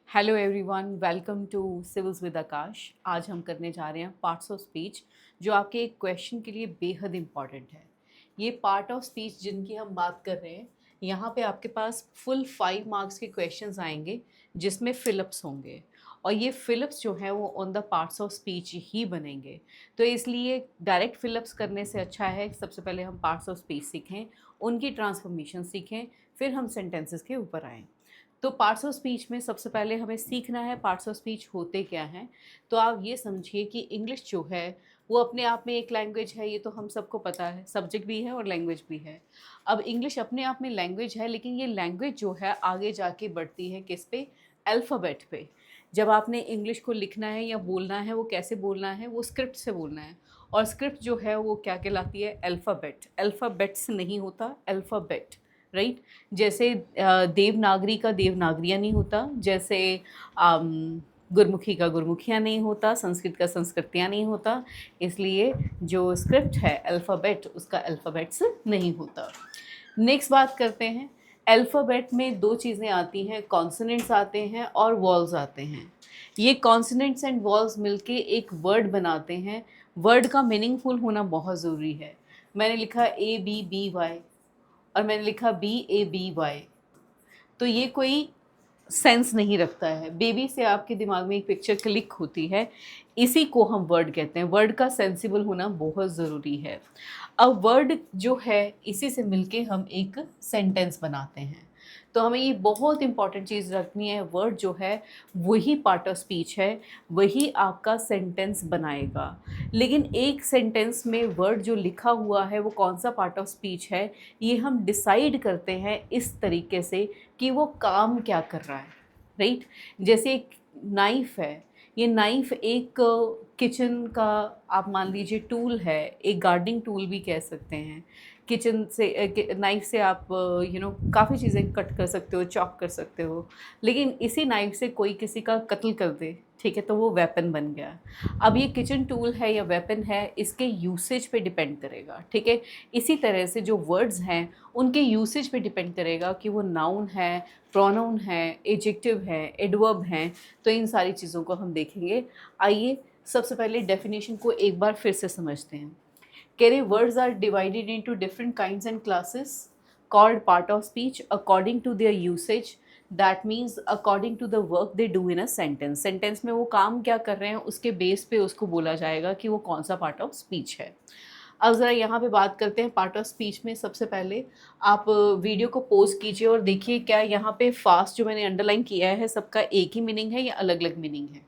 Hello everyone, welcome to civils with Aakash. आज हम करने जा रहे हैं पार्ट्स ऑफ स्पीच जो आपके एक क्वेश्चन के लिए बेहद इम्पॉर्टेंट है। ये पार्ट ऑफ स्पीच जिनकी हम बात कर रहे हैं, यहाँ पे आपके पास फुल 5 मार्क्स के क्वेश्चंस आएंगे जिसमें फिलिप्स होंगे और ये फिलिप्स जो है वो on the parts of speech ही बनेंगे। तो इसलिए डायरेक्ट फिलिप्स करने से अच्छा है सबसे पहले हम पार्ट्स ऑफ स्पीच सीखें, उनकी ट्रांसफॉर्मेशन सीखें, फिर हम सेंटेंसेस के ऊपर आएँ। तो पार्ट्स ऑफ स्पीच में सबसे पहले हमें सीखना है पार्ट्स ऑफ स्पीच होते क्या हैं। तो आप ये समझिए कि इंग्लिश जो है वो अपने आप में एक लैंग्वेज है, ये तो हम सबको पता है, सब्जेक्ट भी है और लैंग्वेज भी है। अब इंग्लिश अपने आप में लैंग्वेज है, लेकिन ये लैंग्वेज जो है आगे जाके बढ़ती है किस पे? अल्फ़ाबेट पे। जब आपने इंग्लिश को लिखना है या बोलना है, वो कैसे बोलना है? वो स्क्रिप्ट से बोलना है। और स्क्रिप्ट जो है वो क्या कहलाती है? अल्फ़ाबेट। अल्फ़ाबेट्स नहीं होता, अल्फ़ाबेट, राइट। जैसे देवनागरी का देवनागरिया नहीं होता, जैसे गुरमुखी का गुरमुखिया नहीं होता, संस्कृत का संस्कृतियाँ नहीं होता। इसलिए जो स्क्रिप्ट है अल्फ़ाबेट, उसका अल्फ़ाबेट्स नहीं होता। नेक्स्ट बात करते हैं। अल्फ़ाबेट में दो चीज़ें आती हैं, कॉन्सोनेंट्स आते हैं और वॉल्स आते हैं। ये कॉन्सोनेंट्स एंड वॉल्स मिलके एक वर्ड बनाते हैं। वर्ड का मीनिंगफुल होना बहुत ज़रूरी है। मैंने लिखा ABBY और मैंने लिखा BABY, तो ये कोई सेंस नहीं रखता है। बेबी से आपके दिमाग में एक पिक्चर क्लिक होती है, इसी को हम वर्ड कहते हैं। वर्ड का सेंसिबल होना बहुत ज़रूरी है। अब वर्ड जो है इसी से मिलके हम एक सेंटेंस बनाते हैं। तो हमें ये बहुत इंपॉर्टेंट चीज़ रखनी है, वर्ड जो है वही पार्ट ऑफ स्पीच है, वही आपका सेंटेंस बनाएगा। लेकिन एक सेंटेंस में वर्ड जो लिखा हुआ है वो कौन सा पार्ट ऑफ स्पीच है, ये हम डिसाइड करते हैं इस तरीके से कि वो काम क्या कर रहा है, राइट। जैसे एक नाइफ़ है, ये नाइफ़ एक किचन का आप मान लीजिए टूल है, एक गार्डनिंग टूल भी कह सकते हैं। किचन से नाइफ़ से आप काफ़ी चीज़ें कट कर सकते हो, चॉप कर सकते हो। लेकिन इसी नाइफ़ से कोई किसी का कत्ल कर दे, ठीक है, तो वो वेपन बन गया। अब ये किचन टूल है या वेपन है, इसके यूसेज पे डिपेंड करेगा, ठीक है। इसी तरह से जो वर्ड्स हैं उनके यूसेज पे डिपेंड करेगा कि वो नाउन है, प्रोनाउन है, एडजेक्टिव है, एडवर्ब हैं। तो इन सारी चीज़ों को हम देखेंगे। आइए सबसे पहले डेफिनेशन को एक बार फिर से समझते हैं। कह रहे words are divided into different kinds and classes called part of speech according to their usage. That means according to the work they do in a sentence. Sentence में वो काम क्या कर रहे हैं उसके बेस पे उसको बोला जाएगा कि वो कौन सा पार्ट ऑफ स्पीच है। अब ज़रा यहाँ पे बात करते हैं पार्ट ऑफ स्पीच में। सबसे पहले आप वीडियो को पॉज़ कीजिए और देखिए क्या यहाँ पे फास्ट जो मैंने अंडरलाइन किया है सबका एक ही मीनिंग है या अलग-अलग मीनिंग है?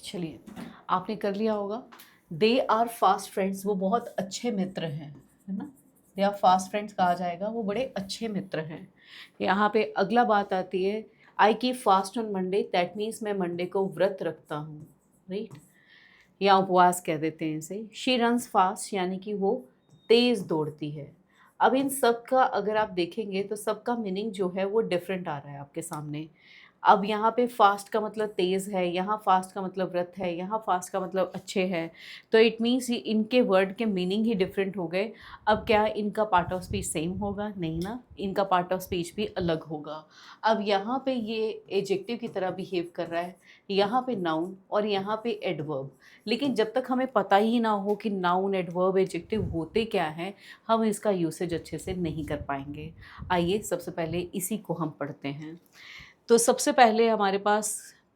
चलिए, आपने कर लिया होगा। दे आर फास्ट फ्रेंड्स, वो बहुत अच्छे मित्र हैं, है ना? दे आर फास्ट फ्रेंड्स कहा जाएगा, वो बड़े अच्छे मित्र हैं। यहाँ पे अगला बात आती है, I keep fast on Monday, that means मैं मंडे को व्रत रखता हूँ, राइट, या उपवास कह देते हैं इसे। शी रन्स फास्ट यानी कि वो तेज़ दौड़ती है। अब इन सब का अगर आप देखेंगे तो सबका मीनिंग जो है वो डिफरेंट आ रहा है आपके सामने। अब यहाँ पे फास्ट का मतलब तेज़ है, यहाँ फास्ट का मतलब व्रत है, यहाँ फास्ट का मतलब अच्छे है। तो इट मीन्स इनके वर्ड के मीनिंग ही डिफरेंट हो गए। अब क्या इनका पार्ट ऑफ स्पीच सेम होगा? नहीं ना, इनका पार्ट ऑफ स्पीच भी अलग होगा। अब यहाँ पे ये एडजेक्टिव की तरह बिहेव कर रहा है, यहाँ पे नाउन और यहाँ पे एडवर्ब। लेकिन जब तक हमें पता ही ना हो कि नाउन, एडवर्ब, एडजेक्टिव होते क्या हैं, हम इसका यूसेज अच्छे से नहीं कर पाएंगे। आइए सबसे पहले इसी को हम पढ़ते हैं। तो सबसे पहले हमारे पास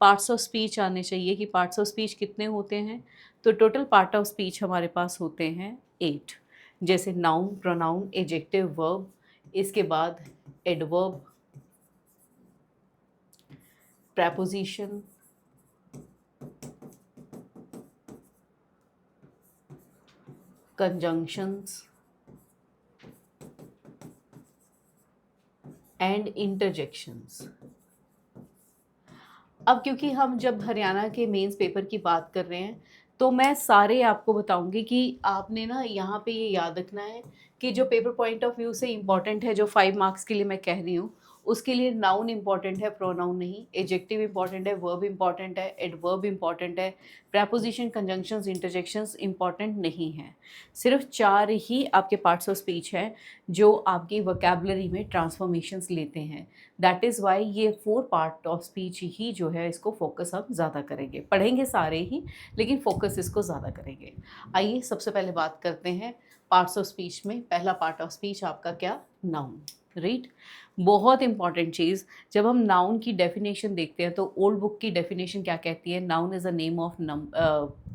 पार्ट्स ऑफ स्पीच आने चाहिए कि पार्ट्स ऑफ स्पीच कितने होते हैं। तो टोटल पार्ट ऑफ स्पीच हमारे पास होते हैं 8। जैसे नाउन, प्रोनाउन, एडजेक्टिव, वर्ब, इसके बाद adverb, preposition, conjunctions and interjections. अब क्योंकि हम जब हरियाणा के मेंस पेपर की बात कर रहे हैं तो मैं सारे आपको बताऊंगी कि आपने ना यहाँ पे ये याद रखना है कि जो पेपर पॉइंट ऑफ व्यू से इम्पॉर्टेंट है, जो 5 मार्क्स के लिए मैं कह रही हूँ, उसके लिए नाउन इम्पॉर्टेंट है, प्रोनाउन नहीं। एडजेक्टिव इम्पॉर्टेंट है, वर्ब इम्पॉर्टेंट है, एडवर्ब इम्पॉर्टेंट है, प्रपोजिशन, कंजंक्शंस, इंटरजेक्शंस इम्पॉर्टेंट नहीं है। सिर्फ 4 ही आपके पार्ट्स ऑफ स्पीच हैं जो आपकी वोकैबुलरी में ट्रांसफॉर्मेशंस लेते हैं। दैट इज़ वाई ये 4 पार्ट ऑफ स्पीच ही जो है इसको फोकस हम ज़्यादा करेंगे, पढ़ेंगे सारे ही लेकिन फोकस इसको ज़्यादा करेंगे। आइए सबसे पहले बात करते हैं पार्ट्स ऑफ स्पीच में। पहला पार्ट ऑफ स्पीच आपका क्या? Noun, right. बहुत इंपॉर्टेंट चीज़, जब हम नाउन की डेफिनेशन देखते हैं तो ओल्ड बुक की डेफिनेशन क्या कहती है? Noun is a name of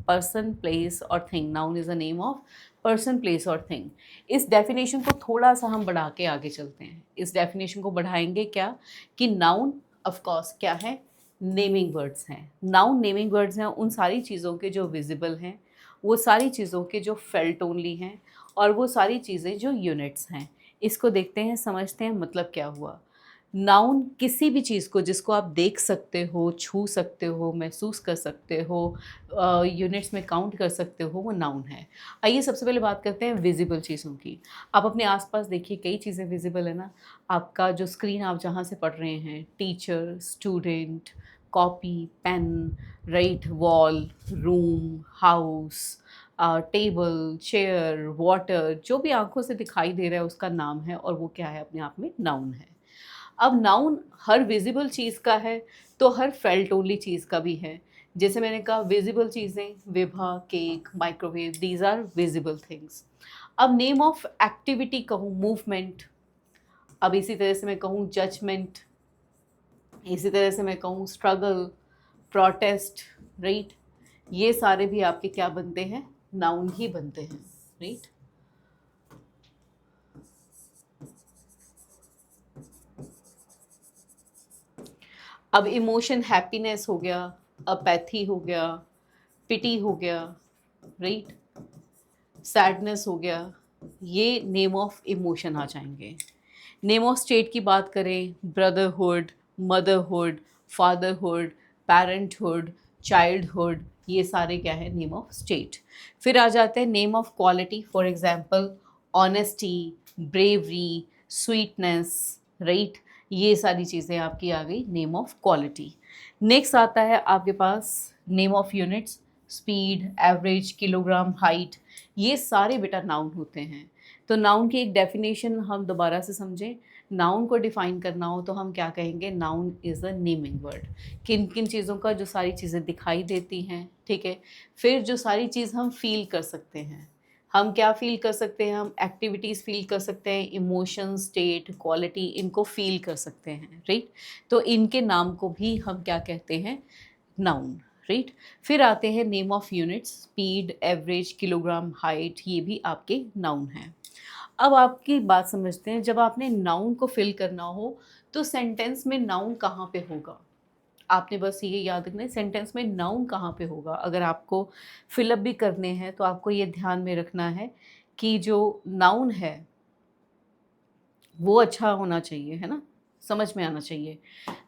person, place और thing. Noun is a name of person, place और थिंग। इस डेफिनेशन को थोड़ा सा हम बढ़ा के आगे चलते हैं। इस डेफिनेशन को बढ़ाएंगे क्या कि नाउन ऑफ कोर्स क्या है? नेमिंग वर्ड्स हैं। नाउन नेमिंग वर्ड्स हैं उन सारी चीज़ों के जो विजिबल हैं, वो सारी चीज़ों के जो फेल्ट ओनली हैं, और वो सारी चीज़ें जो यूनिट्स हैं। इसको देखते हैं, समझते हैं मतलब क्या हुआ। नाउन किसी भी चीज़ को जिसको आप देख सकते हो, छू सकते हो, महसूस कर सकते हो, यूनिट्स में काउंट कर सकते हो, वो नाउन है। आइए सबसे पहले बात करते हैं विजिबल चीज़ों की। आप अपने आसपास देखिए, कई चीज़ें विजिबल है ना। आपका जो स्क्रीन आप जहाँ से पढ़ रहे हैं, teacher, student, copy, pen, right, wall, room, house, table, chair, water, जो भी आंखों से दिखाई दे रहा है उसका नाम है, और वो क्या है? अपने आप में नाउन है। अब नाउन हर विजिबल चीज़ का है तो हर फेल्ट ओनली चीज़ का भी है। जैसे मैंने कहा विजिबल चीज़ें, Vibha, cake, microwave, these are visible things. अब नेम ऑफ एक्टिविटी कहूँ, मूवमेंट। अब इसी तरह से मैं कहूँ जजमेंट, इसी तरह से मैं कहूँ स्ट्रगल, प्रोटेस्ट, राइट, ये सारे भी आपके क्या बनते हैं? नाउन ही बनते हैं, राइट। अब इमोशन, हैप्पीनेस हो गया, अपैथी हो गया, पिटी हो गया, राइट, सैडनेस हो गया, ये नेम ऑफ इमोशन आ जाएंगे। नेम ऑफ स्टेट की बात करें, brotherhood, motherhood, fatherhood, parenthood, childhood, ये सारे क्या है? Name of state. फिर आ जाते हैं name of quality, for example honesty, bravery, sweetness, right, ये सारी चीज़ें आपकी आ गई नेम ऑफ क्वालिटी। नेक्स्ट आता है आपके पास name of units, speed, average, kilogram, height, ये सारे बेटा नाउन होते हैं। तो नाउन की एक डेफिनेशन हम दोबारा से समझें। नाउन को डिफाइन करना हो तो हम क्या कहेंगे? Noun is a naming word. किन किन चीज़ों का? जो सारी चीज़ें दिखाई देती हैं, ठीक है। फिर जो सारी चीज़ हम फील कर सकते हैं, हम क्या फील कर सकते हैं? हम एक्टिविटीज़ फील कर सकते हैं, इमोशन, स्टेट, क्वालिटी, इनको फील कर सकते हैं, राइट। तो इनके नाम को भी हम क्या कहते हैं? Noun, right. फिर आते हैं name of units, speed, average, kilogram, height, ये भी आपके नाउन हैं। अब आपकी बात समझते हैं, जब आपने नाउन को फिल करना हो तो सेंटेंस में नाउन कहाँ पे होगा? आपने बस ये याद रखना है, सेंटेंस में नाउन कहाँ पे होगा। अगर आपको फिलअप भी करने हैं तो आपको ये ध्यान में रखना है कि जो नाउन है वो अच्छा होना चाहिए, है ना, समझ में आना चाहिए।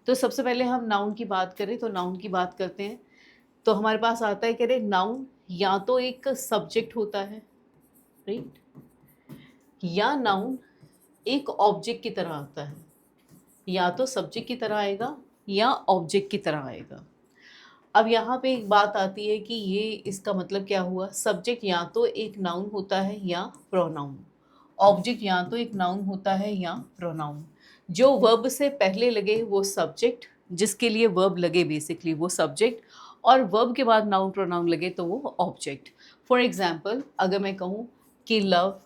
तो सबसे पहले हम नाउन की बात करें तो नाउन की बात करते हैं तो हमारे पास आता है, कह रहे नाउन या तो एक सब्जेक्ट होता है, राइट, या नाउन एक ऑब्जेक्ट की तरह आता है। या तो सब्जेक्ट की तरह आएगा या ऑब्जेक्ट की तरह आएगा। अब यहाँ पे एक बात आती है कि ये इसका मतलब क्या हुआ? सब्जेक्ट या तो एक नाउन होता है या प्रोनाउन, ऑब्जेक्ट या तो एक नाउन होता है या प्रोनाउन। जो वर्ब से पहले लगे वो सब्जेक्ट, जिसके लिए वर्ब लगे बेसिकली वो सब्जेक्ट, और वर्ब के बाद नाउन प्रोनाउन लगे तो वो ऑब्जेक्ट। फॉर एग्जाम्पल अगर मैं कहूँ कि लव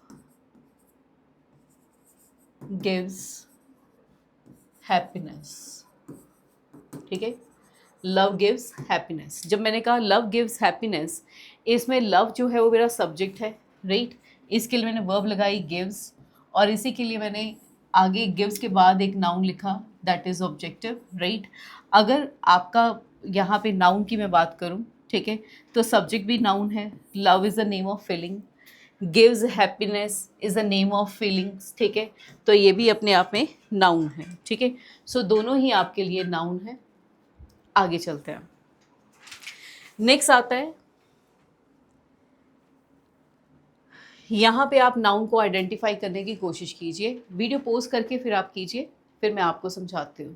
गिव्स हैप्पीनेस, ठीक है, लव गिव्स हैप्पीनेस। जब मैंने कहा लव गिव्स हैप्पीनेस, इसमें लव जो है वो मेरा सब्जेक्ट है, राइट। इसके लिए मैंने वर्ब लगाई गिव्स, और इसी के लिए मैंने आगे गिव्स के बाद एक नाउन लिखा, दैट इज़ ऑब्जेक्टिव, राइट। अगर आपका यहाँ पे नाउन की मैं बात करूँ, ठीक है, तो सब्जेक्ट भी नाउन है, love is the name of feeling, gives happiness is a name of feelings, ठीक है, तो ये भी अपने आप में नाउन है, ठीक है। सो दोनों ही आपके लिए नाउन है। आगे चलते हैं। नेक्स्ट आता है, यहाँ पे आप नाउन को आइडेंटिफाई करने की कोशिश कीजिए। वीडियो पोज करके फिर आप कीजिए, फिर मैं आपको समझाती हूँ।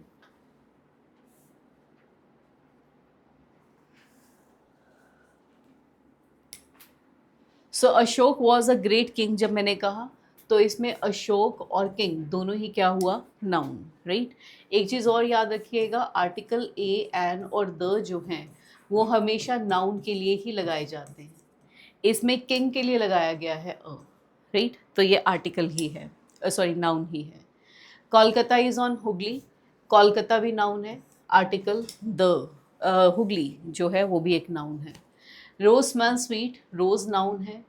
So Ashok was a great king जब मैंने कहा, तो इसमें अशोक और किंग दोनों ही क्या हुआ, नाउन, राइट। एक चीज़ और याद रखिएगा, आर्टिकल ए, एन और द जो हैं वो हमेशा नाउन के लिए ही लगाए जाते हैं। इसमें किंग के लिए लगाया गया है अ, राइट, तो ये आर्टिकल ही है, सॉरी नाउन ही है। कोलकाता इज़ ऑन हुगली, कोलकाता भी नाउन है। आर्टिकल द, हुगली जो है वो भी एक नाउन है। Rose smell sweet, rose noun है।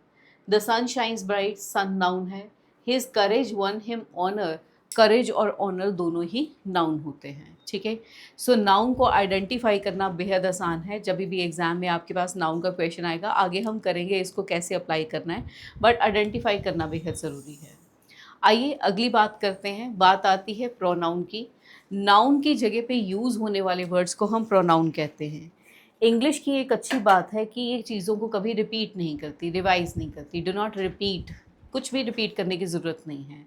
The sun shines bright, sun noun है। His courage won him honour, courage और ऑनर दोनों ही नाउन होते हैं, ठीक है। सो नाउन को आइडेंटिफाई करना बेहद आसान है। जब भी एग्जाम में आपके पास नाउन का क्वेश्चन आएगा, आगे हम करेंगे इसको कैसे अप्लाई करना है, बट आइडेंटिफाई करना बेहद ज़रूरी है। आइए अगली बात करते हैं। बात आती है प्रोनाउन की। नाउन की जगह पे यूज़ होने वाले वर्ड्स को हम प्रोनाउन कहते हैं। इंग्लिश की एक अच्छी बात है कि ये चीज़ों को कभी रिपीट नहीं करती, रिवाइज नहीं करती। डू नॉट रिपीट, कुछ भी रिपीट करने की ज़रूरत नहीं है।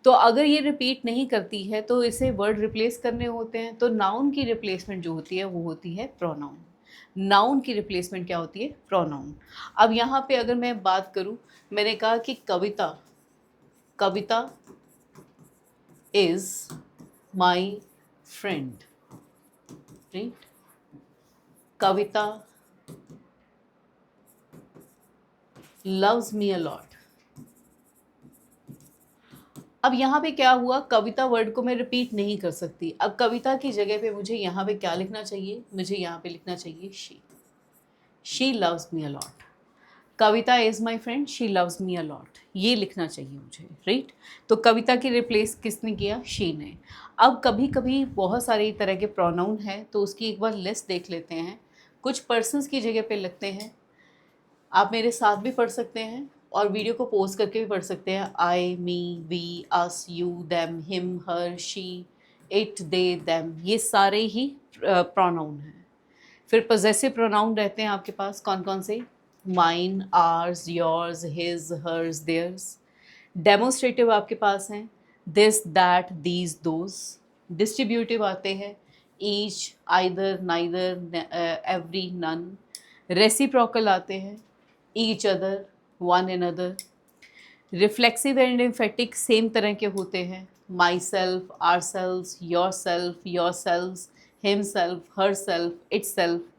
तो अगर ये रिपीट नहीं करती है तो इसे वर्ड रिप्लेस करने होते हैं, तो नाउन की रिप्लेसमेंट जो होती है वो होती है प्रोनाउन। नाउन की रिप्लेसमेंट क्या होती है, प्रोनाउन। अब यहाँ पे अगर मैं बात करूँ, मैंने कहा कि Kavita, Kavita is my friend, right. Kavita loves me a lot। अब यहाँ पे क्या हुआ, कविता वर्ड को मैं रिपीट नहीं कर सकती। अब कविता की जगह पे मुझे यहाँ पे क्या लिखना चाहिए, मुझे यहाँ पे लिखना चाहिए she loves me a lot. Kavita is my friend, she loves me a lot, ये लिखना चाहिए मुझे, राइट। तो कविता की रिप्लेस किसने किया, शी ने। अब कभी कभी बहुत सारे तरह के प्रोनाउन हैं, तो उसकी एक बार लिस्ट देख लेते हैं। कुछ पर्सन्स की जगह पे लगते हैं। आप मेरे साथ भी पढ़ सकते हैं और वीडियो को पॉज करके भी पढ़ सकते हैं। I, me, we, us, you, them, him, her, she, it, they, them, ये सारे ही प्रोनाउन हैं। फिर पोजेसिव प्रोनाउन रहते हैं आपके पास, कौन कौन से, mine, ours, yours, his, hers, theirs. Demonstrative आपके पास हैं, this, that, these, those. Distributive आते हैं, each, either, neither, every, none. Reciprocal आते हैं, each other, one another. Reflexive and emphatic same तरह के होते हैं, myself, ourself, yourself, himself, herself, itself,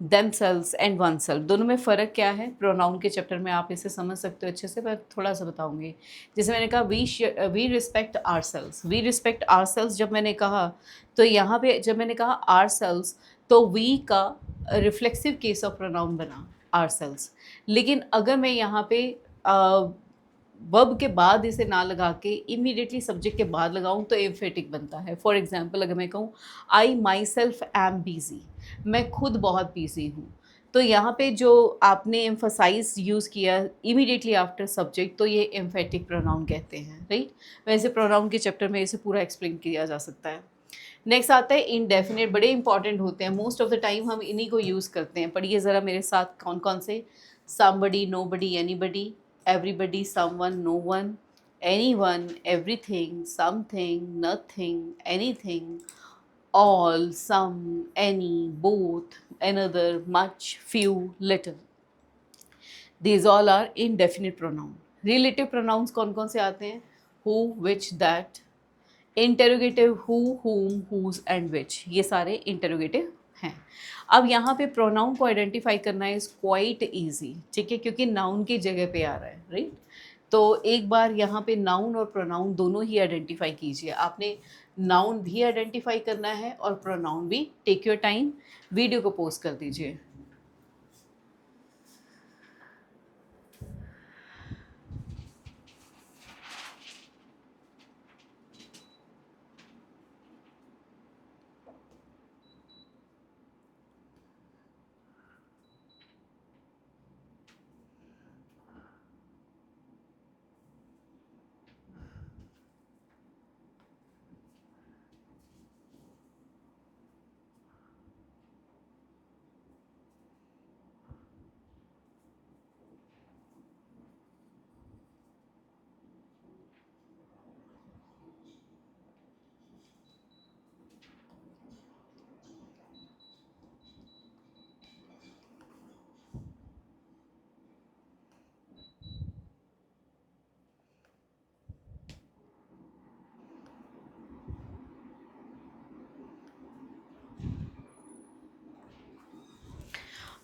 themselves and oneself. दोनों में फ़र्क क्या है, प्रोनाउन के चैप्टर में आप इसे समझ सकते हो अच्छे से, मैं थोड़ा सा बताऊंगी। जैसे मैंने कहा we respect ourselves, we respect ourselves जब मैंने कहा, तो यहाँ पे जब मैंने कहा आर सेल्स, तो वी का रिफ्लेक्सिव केस ऑफ प्रोनाउन बना आर सेल्स। लेकिन अगर मैं यहाँ पे वर्ब के बाद इसे ना लगा के इमीडिएटली सब्जेक्ट के बाद लगाऊं तो एम्फेटिक बनता है। फॉर एग्जांपल अगर मैं कहूँ आई माई सेल्फ एम बिजी, मैं खुद बहुत बिजी हूँ, तो यहाँ पे जो आपने एम्फसाइज यूज़ किया इमीडिएटली आफ्टर सब्जेक्ट, तो ये एम्फेटिक प्रोनाउन कहते हैं, राइट। वैसे प्रोनाउन के चैप्टर में इसे पूरा एक्सप्लेन किया जा सकता है। नेक्स्ट आता है इनडेफिनेट, बड़े इंपॉर्टेंट होते हैं, मोस्ट ऑफ द टाइम हम इन्हीं को यूज़ करते हैं। पढ़िए ज़रा मेरे साथ कौन कौन से, somebody, nobody, anybody, everybody, someone, no one, anyone, everything, something, nothing, anything, all, some, any, both, another, much, few, little. These all are indefinite pronoun. Relative pronouns कौन कौन से आते हैं, who, which, that. Interrogative who, whom, whose and which, ये सारे interrogative हैं। अब यहाँ पे प्रोनाउन को आइडेंटिफाई करना इज़ क्वाइट ईजी, ठीक है, क्योंकि नाउन की जगह पे आ रहा है, राइट। तो एक बार यहाँ पे नाउन और प्रोनाउन दोनों ही आइडेंटिफाई कीजिए। आपने नाउन भी आइडेंटिफाई करना है और प्रोनाउन भी। टेक योर टाइम, वीडियो को पोस्ट कर दीजिए।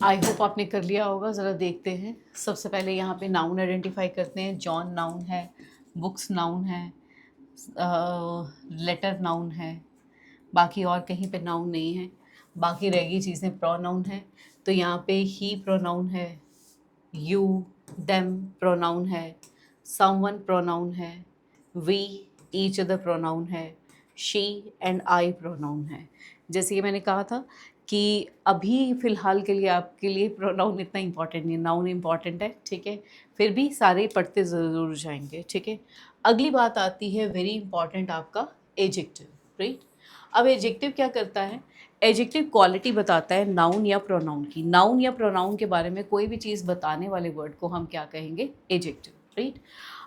आई होप आपने कर लिया होगा। ज़रा देखते हैं। सबसे पहले यहाँ पे नाउन आइडेंटिफाई करते हैं। जॉन नाउन है, बुक्स नाउन है, लेटर नाउन है, बाकी और कहीं पे नाउन नहीं है। बाकी रह गई चीज़ें प्रोनाउन है। तो यहाँ पे ही प्रोनाउन है, यू देम प्रोनाउन है, समवन प्रोनाउन है, वी ईच अदर प्रोनाउन है, शी एंड आई प्रोनाउन है। जैसे कि मैंने कहा था कि अभी फ़िलहाल के लिए आपके लिए प्रोनाउन इतना इम्पॉर्टेंट नहीं है, नाउन इम्पॉर्टेंट है, ठीक है। फिर भी सारे पढ़ते ज़रूर जाएंगे, ठीक है। अगली बात आती है वेरी इंपॉर्टेंट आपका एडजेक्टिव, राइट। अब एडजेक्टिव क्या करता है? एडजेक्टिव क्वालिटी बताता है नाउन या प्रोनाउन की। नाउन या प्रोनाउन के बारे में कोई भी चीज़ बताने वाले वर्ड को हम क्या कहेंगे? Adjective, right.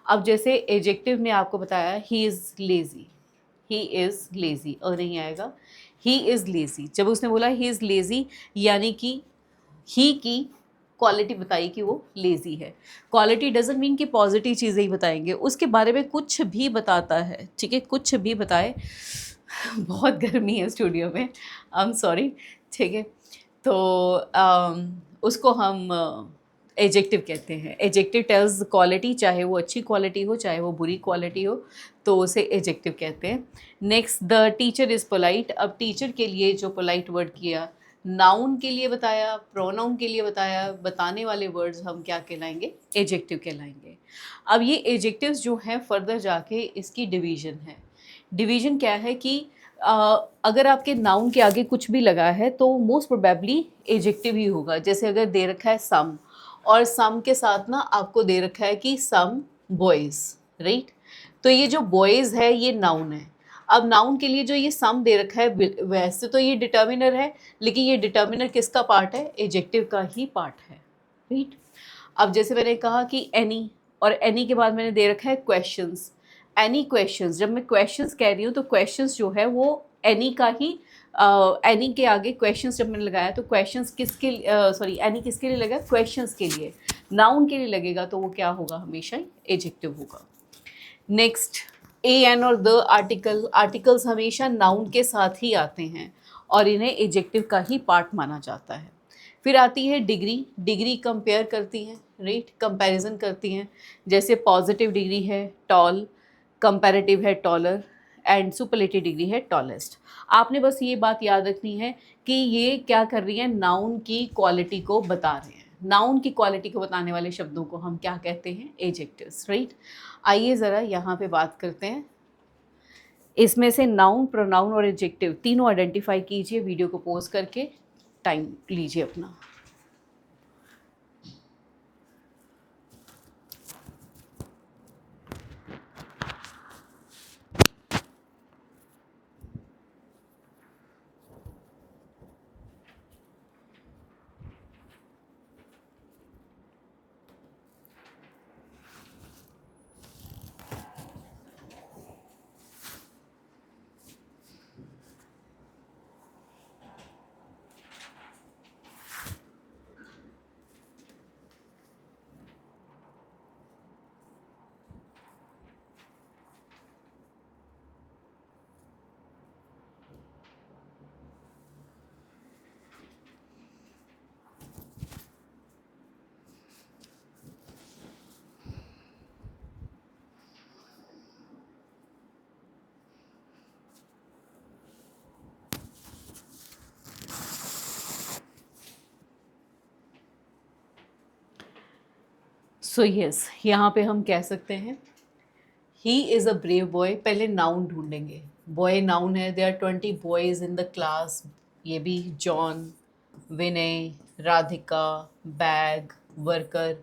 अब जैसे एडजेक्टिव ने आपको बताया he is lazy, he is lazy, नहीं आएगा, ही इज़ लेज़ी। जब उसने बोला ही इज़ लेज़ी, यानी कि ही की क्वालिटी बताई कि वो लेज़ी है। क्वालिटी डज़न्ट मीन कि पॉजिटिव चीज़ें ही बताएंगे, उसके बारे में कुछ भी बताता है, ठीक है, कुछ भी बताए। बहुत गर्मी है स्टूडियो में, आई एम सॉरी, ठीक है। तो उसको हम एडजेक्टिव कहते हैं। एडजेक्टिव टेल्स क्वालिटी, चाहे वो अच्छी क्वालिटी हो चाहे वो बुरी क्वालिटी हो, तो उसे एडजेक्टिव कहते हैं। Next, the teacher is polite. अब टीचर के लिए जो पोलाइट वर्ड किया, नाउन के लिए बताया, प्रोनाउन के लिए बताया, बताने वाले वर्ड्स हम क्या कहलाएंगे? एडजेक्टिव कहलाएंगे। अब ये एडजेक्टिव्स जो हैं फर्दर जाके इसकी डिवीज़न है। डिवीज़न क्या है कि अगर आपके नाउन के आगे कुछ भी लगा है तो मोस्ट प्रोबेबली एडजेक्टिव ही होगा। जैसे अगर दे रखा है सम, और सम के साथ ना आपको दे रखा है कि सम बॉयज़, राइट। तो ये जो बॉयज़ है ये नाउन है। अब नाउन के लिए जो ये सम दे रखा है, वैसे तो ये डिटर्मिनर है, लेकिन ये डिटर्मिनर किसका पार्ट है? एडजेक्टिव का ही पार्ट है, राइट। अब जैसे मैंने कहा कि एनी, और एनी के बाद मैंने दे रखा है क्वेश्चंस। एनी क्वेश्चंस, जब मैं क्वेश्चंस कह रही हूँ तो क्वेश्चंस जो है वो एनी का ही, एनी के आगे क्वेश्चंस जब मैंने लगाया तो क्वेश्चंस किसके, सॉरी, एनी किसके लिए लगा? क्वेश्चंस के लिए। नाउन के लिए लगेगा तो वो क्या होगा? हमेशा एडजेक्टिव होगा। नेक्स्ट, ए एन और द आर्टिकल। आर्टिकल्स हमेशा नाउन के साथ ही आते हैं और इन्हें एडजेक्टिव का ही पार्ट माना जाता है। फिर आती है डिग्री। डिग्री कंपेयर करती हैं, राइट, कंपैरिजन करती हैं। जैसे पॉजिटिव डिग्री है टॉल, कंपैरेटिव है टॉलर, एंड सुपरलेटिव डिग्री है टॉलेस्ट। आपने बस ये बात याद रखनी है कि ये क्या कर रही है? नाउन की क्वालिटी को बता रहे हैं। नाउन की क्वालिटी को बताने वाले शब्दों को हम क्या कहते हैं? Adjectives, right. आइए ज़रा यहाँ पे बात करते हैं। इसमें से नाउन, प्रोनाउन और एडजेक्टिव तीनों आइडेंटिफाई कीजिए। वीडियो को पॉज करके टाइम लीजिए अपना। सो यस, यहाँ पे हम कह सकते हैं he is a brave boy. पहले नाउन ढूंढेंगे। बॉय नाउन है, there are 20 boys in the class. ये भी John, Vinay, Radhika, bag, worker,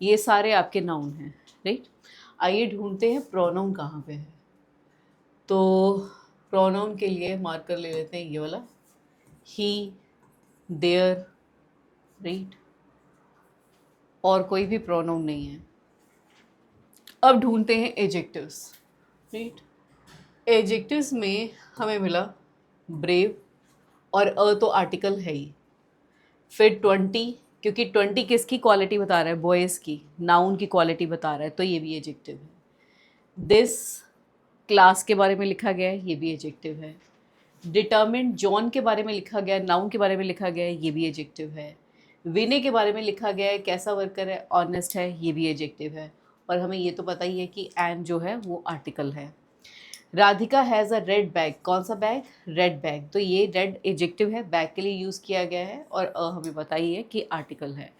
ये सारे आपके नाउन हैं, राइट। आइए ढूंढते हैं प्रोनाउन कहाँ पे है। तो प्रोनाउन के लिए मार्कर ले लेते हैं ये वाला, ही, देयर, राइट, और कोई भी प्रोनाउन नहीं है। अब ढूंढते हैं एडजेक्टिव्स, राइट। एडजेक्टिव्स में हमें मिला ब्रेव, और तो आर्टिकल है ही। फिर 20, क्योंकि 20 किसकी क्वालिटी बता रहा है? बॉयज़ की, नाउन की क्वालिटी बता रहा है, तो ये भी एडजेक्टिव है। दिस, क्लास के बारे में लिखा गया है, ये भी एडजेक्टिव है। डिटर्मिन्ड, जॉन के बारे में लिखा गया है, नाउन के बारे में लिखा गया है, ये भी एडजेक्टिव है। विनय के बारे में लिखा गया है, कैसा वर्कर है, ऑनेस्ट है, ये भी एडजेक्टिव है। और हमें ये तो पता ही है कि एंड जो है वो आर्टिकल है। Radhika has a red bag, कौन सा बैग, रेड बैग, तो ये रेड एडजेक्टिव है, बैग के लिए यूज़ किया गया है। और हमें पता ही है कि आर्टिकल है।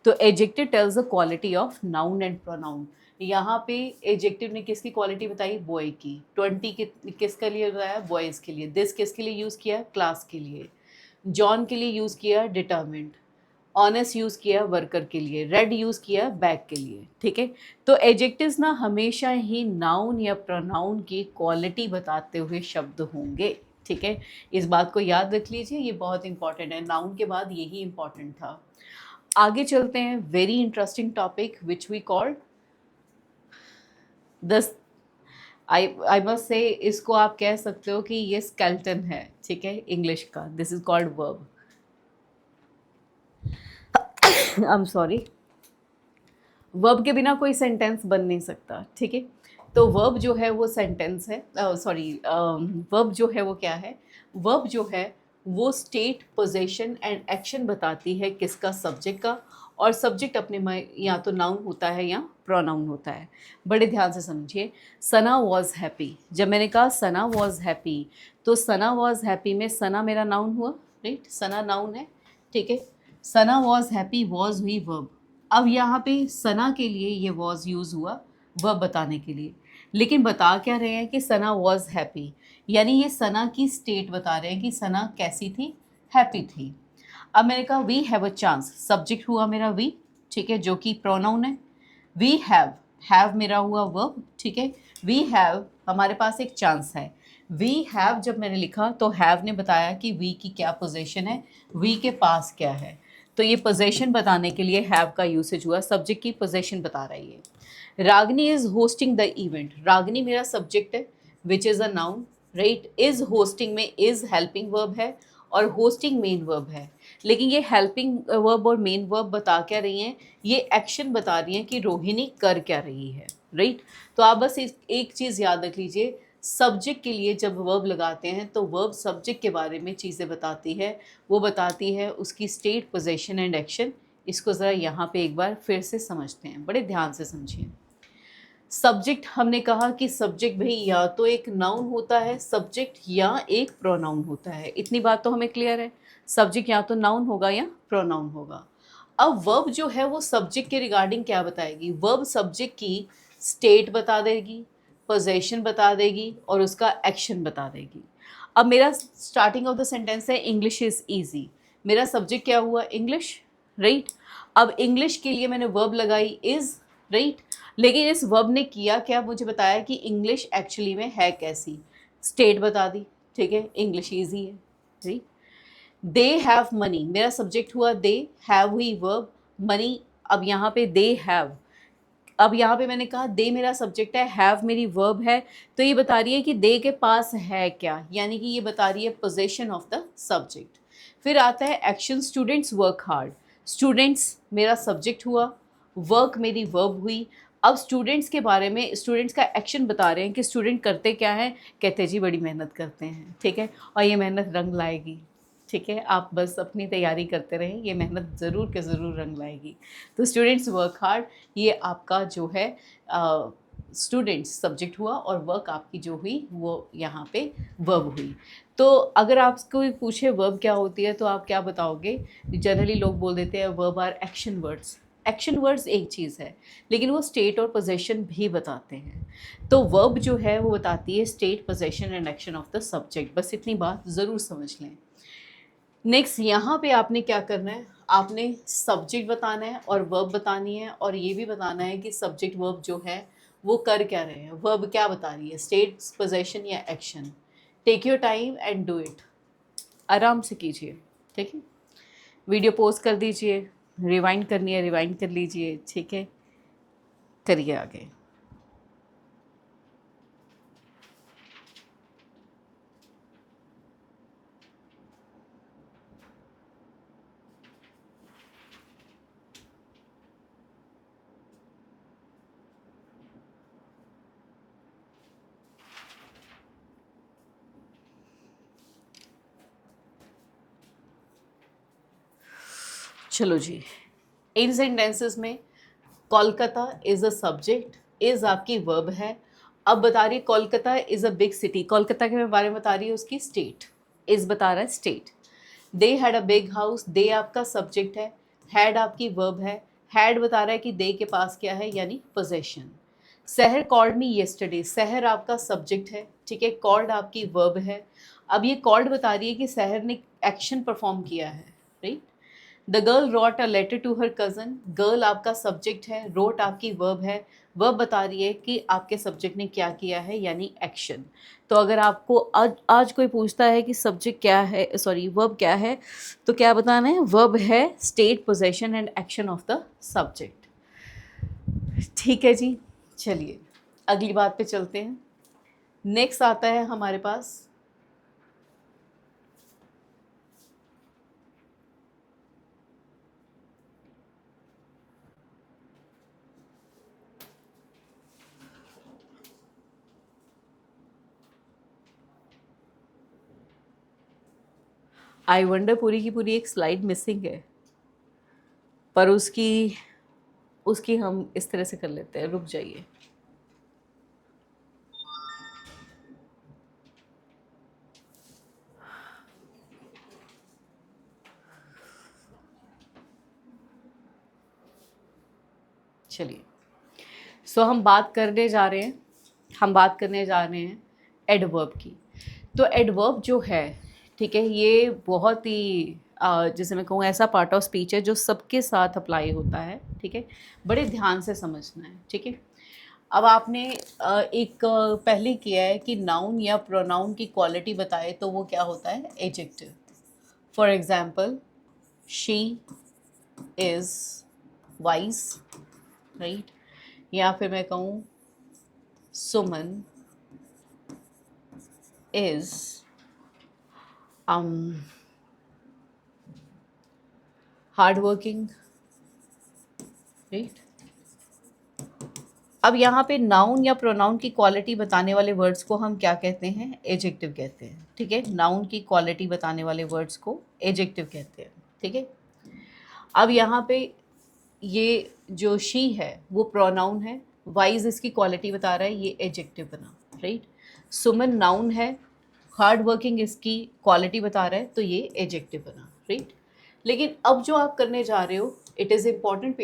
तो adjective tells the quality of noun and pronoun. यहाँ पे एडजेक्टिव ने किसकी क्वालिटी बताई, बॉय की। 20 किसके लिए बताया, बॉयज़ के लिए। दिस किसके लिए यूज़ किया, क्लास के लिए। जॉन के लिए यूज़ किया, डिटर्मिन्ड। ऑनेस्ट यूज़ किया वर्कर के लिए, रेड यूज़ किया बैग के लिए। ठीक है, तो एडजेक्टिव्स ना हमेशा ही नाउन या प्रोनाउन की क्वालिटी बताते हुए शब्द होंगे। ठीक है, इस बात को याद रख लीजिए, ये बहुत इंपॉर्टेंट है, नाउन के बाद यही इंपॉर्टेंट था। आगे चलते हैं, very interesting topic which we called this, I must say, इसको आप कह सकते हो कि ये स्केल्टन है। ठीक है, इंग्लिश का, this is called verb. I am sorry, verb के बिना कोई सेंटेंस बन नहीं सकता। ठीक है, तो वर्ब जो है वो सेंटेंस है, सॉरी, वर्ब जो है वो क्या है, वर्ब जो है वो स्टेट, पोजीशन एंड एक्शन बताती है, किसका, सब्जेक्ट का। और सब्जेक्ट अपने में या तो नाउन होता है या प्रोनाउन होता है। बड़े ध्यान से समझिए, सना वॉज हैप्पी, जब मैंने कहा सना वॉज हैप्पी, तो सना वॉज हैप्पी में सना मेरा नाउन हुआ, राइट, सना नाउन है। ठीक है, सना वॉज हैप्पी, वॉज हुई वर्ब। अब यहाँ पे सना के लिए ये वॉज यूज़ हुआ वर्ब बताने के लिए, लेकिन बता क्या रहे हैं कि सना वॉज हैप्पी, यानी ये सना की स्टेट बता रहे हैं कि सना कैसी थी, हैप्पी थी। अब मैंने कहा we have a chance, subject हुआ मेरा वी, ठीक है, जो कि प्रोनाउन है। वी हैव मेरा हुआ वर्ब। ठीक है, वी हैव, हमारे पास एक चांस है। वी हैव जब मैंने लिखा तो हैव ने बताया कि वी की क्या पोजीशन है, वी के पास क्या है, तो ये पोजीशन बताने के लिए हैव का यूसेज हुआ, सब्जेक्ट की पोजीशन बता रही है। रागनी इज होस्टिंग द इवेंट, रागनी मेरा सब्जेक्ट है which is a noun, right. Is hosting में इज हेल्पिंग वर्ब है और होस्टिंग मेन वर्ब है, लेकिन ये हेल्पिंग वर्ब और मेन वर्ब बता क्या रही हैं, ये एक्शन बता रही हैं कि रोहिणी कर क्या रही है, राइट। तो आप बस एक चीज़ याद रख लीजिए, सब्जेक्ट के लिए जब वर्ब लगाते हैं तो वर्ब सब्जेक्ट के बारे में चीज़ें बताती है, वो बताती है उसकी स्टेट, पोजीशन एंड एक्शन। इसको ज़रा यहाँ पे एक बार फिर से समझते हैं, बड़े ध्यान से समझिए। सब्जेक्ट, हमने कहा कि सब्जेक्ट भाई या तो एक नाउन होता है सब्जेक्ट, या एक प्रोनाउन होता है, इतनी बात तो हमें क्लियर है। सब्जेक्ट या तो नाउन होगा या प्रोनाउन होगा। अब वर्ब जो है वो सब्जेक्ट के रिगार्डिंग क्या बताएगी, वर्ब सब्जेक्ट की स्टेट बता देगी, पोजीशन बता देगी और उसका एक्शन बता देगी। अब मेरा स्टार्टिंग ऑफ द सेंटेंस है इंग्लिश इज़ ईजी, मेरा सब्जेक्ट क्या हुआ, इंग्लिश, राइट। अब इंग्लिश के लिए मैंने वर्ब लगाई इज़, राइट, लेकिन इस वर्ब ने किया क्या, मुझे बताया कि इंग्लिश एक्चुअली में है कैसी, स्टेट बता दी। ठीक है, इंग्लिश ईजी है, राइट। दे हैव मनी, मेरा सब्जेक्ट हुआ दे, हैव हुई वर्ब, मनी, अब यहाँ पे दे हैव, अब यहाँ पे मैंने कहा दे मेरा सब्जेक्ट है, हैव मेरी वर्ब है, तो ये बता रही है कि दे के पास है क्या, यानी कि ये बता रही है पोजीशन ऑफ द सब्जेक्ट। फिर आता है action, students work hard, students मेरा सब्जेक्ट हुआ, वर्क मेरी वर्ब हुई। अब स्टूडेंट्स के बारे में, स्टूडेंट्स का एक्शन बता रहे हैं कि स्टूडेंट करते क्या हैं, कहते जी बड़ी मेहनत करते हैं। ठीक है, और ये मेहनत रंग लाएगी। ठीक है, आप बस अपनी तैयारी करते रहें, ये मेहनत ज़रूर के ज़रूर रंग लाएगी। तो स्टूडेंट्स वर्क हार्ड, ये आपका जो है स्टूडेंट्स सब्जेक्ट हुआ और वर्क आपकी जो हुई वो यहाँ पे वर्ब हुई। तो अगर आपको पूछे वर्ब क्या होती है तो आप क्या बताओगे, जनरली लोग बोल देते हैं verb are action words. Action words एक चीज़ है, लेकिन वो स्टेट और पोजीशन भी बताते हैं। तो वर्ब जो है वो बताती है state, position and action of the subject, बस इतनी बात ज़रूर समझ लें। नेक्स्ट यहाँ पे आपने क्या करना है, आपने सब्जेक्ट बताना है और वर्ब बतानी है, और ये भी बताना है कि सब्जेक्ट वर्ब जो है वो कर क्या रहे हैं, वर्ब क्या बता रही है, स्टेट, पोजीशन या action. Take your time and do it, आराम से कीजिए। ठीक है, वीडियो पॉज कर दीजिए, रिवाइंड करनी है रिवाइंड कर लीजिए। ठीक है, करिए आगे। चलो जी, इन सेंटेंसेस में Kolkata is a subject, is आपकी वर्ब है। अब बता रही है Kolkata is a big city, Kolkata के बारे में बता रही है उसकी स्टेट, इज़ बता रहा है state. They had a big house, they आपका सब्जेक्ट है, हैड आपकी वर्ब है, हैड बता रहा है कि दे के पास क्या है यानी पोजेशन। सहर कॉल्ड मी येस्टरडे, सहर आपका सब्जेक्ट है, ठीक है, कॉल्ड आपकी वर्ब है। अब ये कॉल्ड बता रही है कि सहर ने एक्शन परफॉर्म किया है, right. The girl wrote a letter to her cousin, girl आपका सब्जेक्ट है, रोट आपकी वर्ब है, वर्ब बता रही है कि आपके सब्जेक्ट ने क्या किया है यानी एक्शन। तो अगर आपको आज कोई पूछता है कि सब्जेक्ट क्या है, सॉरी वर्ब क्या है, तो क्या बताना है, वर्ब है state possession and action of the subject. ठीक है जी, चलिए अगली बात पे चलते हैं। नेक्स्ट आता है हमारे पास आई वंडर, पूरी की पूरी एक स्लाइड मिसिंग है, पर उसकी उसकी हम इस तरह से कर लेते हैं, रुक जाइए। चलिए, सो हम बात करने जा रहे हैं, एडवर्ब की। तो एडवर्ब जो है, ठीक है, ये बहुत ही जैसे मैं कहूँ ऐसा पार्ट ऑफ स्पीच है जो सबके साथ अप्लाई होता है, ठीक है, बड़े ध्यान से समझना है, ठीक है। अब आपने पहले किया है कि नाउन या प्रोनाउन की क्वालिटी बताए तो वो क्या होता है, adjective. For example, she is wise, right, या फिर मैं कहूँ सुमन इज़ हार्ड वर्किंग, राइट। अब यहाँ पे नाउन या प्रोनाउन की क्वालिटी बताने वाले वर्ड्स को हम क्या कहते हैं, एडजेक्टिव कहते हैं, ठीक है। नाउन की क्वालिटी बताने वाले वर्ड्स को एडजेक्टिव कहते हैं, ठीक है। अब यहाँ पे ये जो शी है वो प्रोनाउन है, वाइज इसकी क्वालिटी बता रहा है, ये एडजेक्टिव बना, राइट। सुमन नाउन है, हार्ड वर्किंग इसकी क्वालिटी बता रहा है, तो ये एडजेक्टिव बना, राइट। लेकिन अब जो आप करने जा रहे हो, it is important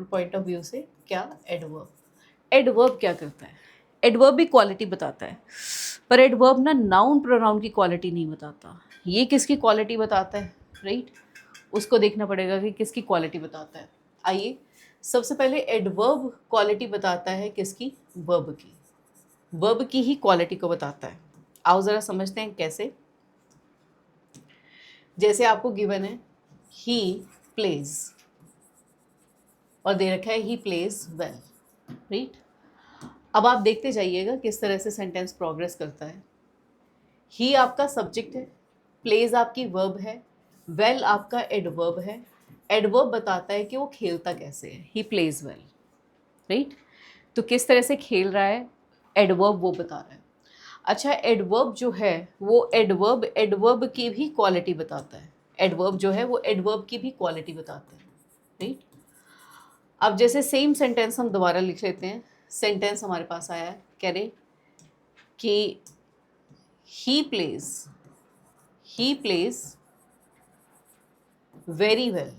point of view से, क्या, एडवर्ब। एडवर्ब क्या करता है, एडवर्ब भी क्वालिटी बताता है, पर एडवर्ब ना नाउन प्रोनाउन की क्वालिटी नहीं बताता। ये किसकी क्वालिटी बताता है, राइट, उसको देखना पड़ेगा कि किसकी क्वालिटी बताता है। आइए, सबसे पहले एडवर्ब क्वालिटी बताता है किसकी, वर्ब की, वर्ब की ही क्वालिटी को बताता है। आओ ज़रा समझते हैं कैसे। जैसे आपको गिवन है ही प्लेज और दे रखा है ही प्लेज वेल, राइट। अब आप देखते जाइएगा किस तरह से सेंटेंस प्रोग्रेस करता है। ही आपका सब्जेक्ट है, प्लेज आपकी वर्ब है, वेल आपका एडवर्ब है। एडवर्ब बताता है कि वो खेलता कैसे है, ही प्लेज वेल, राइट। तो किस तरह से खेल रहा है, एडवर्ब वो बता रहा है। अच्छा, एडवर्ब जो है वो एडवर्ब की भी क्वालिटी बताता है, एडवर्ब जो है वो एडवर्ब की भी क्वालिटी बताता है, राइट। अब जैसे सेम सेंटेंस हम दोबारा लिख लेते हैं। सेंटेंस हमारे पास आया है, कह रहे कि ही प्लेज वेरी वेल।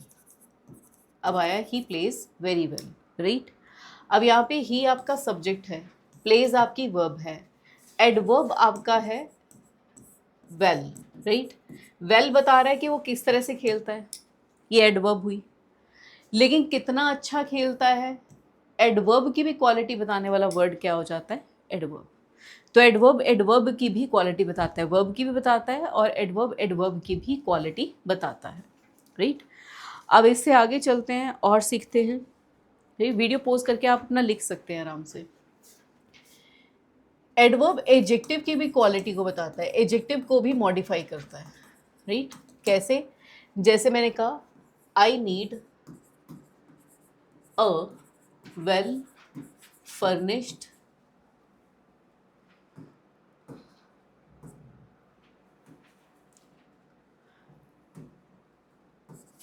अब आया he plays very well, right. अब यहाँ पे ही आपका सब्जेक्ट है, प्लेज आपकी वर्ब है, एडवर्ब आपका है वेल, राइट। वेल बता रहा है कि वो किस तरह से खेलता है, ये एडवर्ब हुई। लेकिन कितना अच्छा खेलता है, एडवर्ब की भी क्वालिटी बताने वाला वर्ड क्या हो जाता है, एडवर्ब। तो एडवर्ब एडवर्ब की भी क्वालिटी बताता है, वर्ब की भी बताता है, और एडवर्ब एडवर्ब की भी क्वालिटी बताता है, राइट। अब इससे आगे चलते हैं और सीखते हैं। वीडियो पोज करके आप अपना लिख सकते हैं आराम से। एडवर्ब एडजेक्टिव की भी क्वालिटी को बताता है, एडजेक्टिव को भी मॉडिफाई करता है, राइट। कैसे, जैसे मैंने कहा I need a well furnished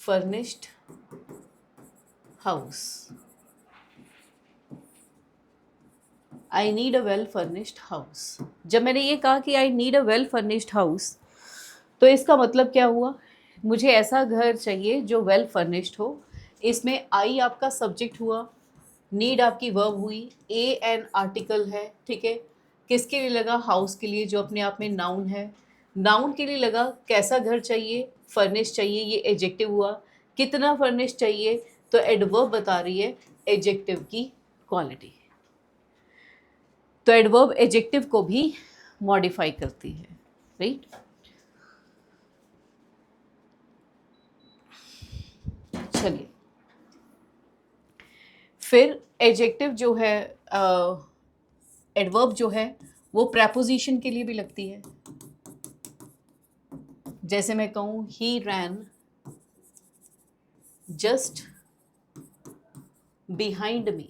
furnished house, I need a well furnished house. जब मैंने ये कहा कि I need a well furnished house, तो इसका मतलब क्या हुआ, मुझे ऐसा घर चाहिए जो वेल फर्निश्ड हो। इसमें आई आपका सब्जेक्ट हुआ, नीड आपकी वर्ब हुई, ए एन आर्टिकल है, ठीक है। किसके लिए लगा, हाउस के लिए, जो अपने आप में नाउन है। नाउन के लिए लगा कैसा घर चाहिए, फर्निश चाहिए, ये एडजेक्टिव हुआ। कितना फर्निश चाहिए, तो एडवर्ब बता रही है एडजेक्टिव की क्वालिटी। तो एडवर्ब एडजेक्टिव को भी मॉडिफाई करती है, राइट। चलिए, फिर एडजेक्टिव जो है, एडवर्ब जो है वो प्रेपोजिशन के लिए भी लगती है। जैसे मैं कहूँ ही रैन जस्ट बिहाइंड मी,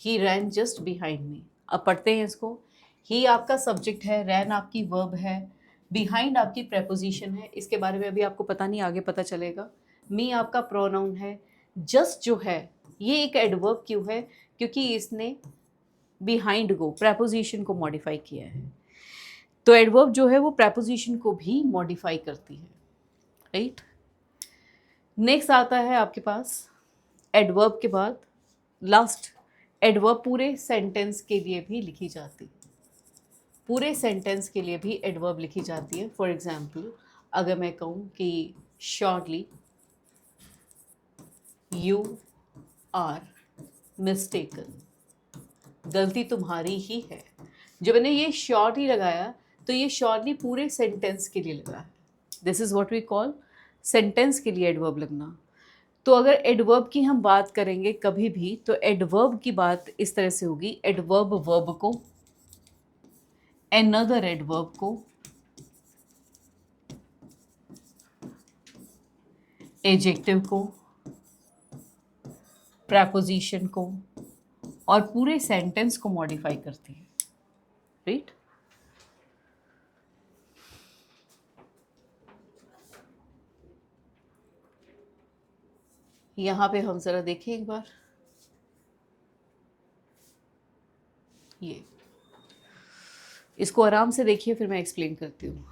ही रैन जस्ट बिहाइंड मी। अब पढ़ते हैं इसको। ही आपका सब्जेक्ट है, रैन आपकी वर्ब है, बिहाइंड आपकी प्रेपोजिशन है। इसके बारे में अभी आपको पता नहीं, आगे पता चलेगा। मी आपका प्रोनाउन है। जस्ट जो है ये एक एडवर्ब क्यों है, क्योंकि इसने बिहाइंड को, प्रेपोजिशन को मॉडिफाई किया है। तो एडवर्ब जो है वो प्रेपोजिशन को भी मॉडिफाई करती है, राइट। नेक्स्ट आता है आपके पास एडवर्ब के बाद लास्ट एडवर्ब पूरे सेंटेंस के लिए भी लिखी जाती है। पूरे सेंटेंस के लिए भी एडवर्ब लिखी जाती है। फॉर एग्जाम्पल, अगर मैं कहूँ कि शॉर्टली यू आर मिस्टेकन, गलती तुम्हारी ही है। जब मैंने ये शॉर्ट ही लगाया तो ये शॉर्टली पूरे सेंटेंस के लिए लगा है। This is what we call sentence के लिए एडवर्ब लगना। तो अगर एडवर्ब की हम बात करेंगे कभी भी, तो एडवर्ब की बात इस तरह से होगी, एडवर्ब वर्ब को, एनदर एडवर्ब को, एडजेक्टिव को, प्रेपोजिशन को और पूरे सेंटेंस को मॉडिफाई करती है, राइट। यहाँ पे हम ज़रा देखें एक बार, ये इसको आराम से देखिए, फिर मैं एक्सप्लेन करती हूँ।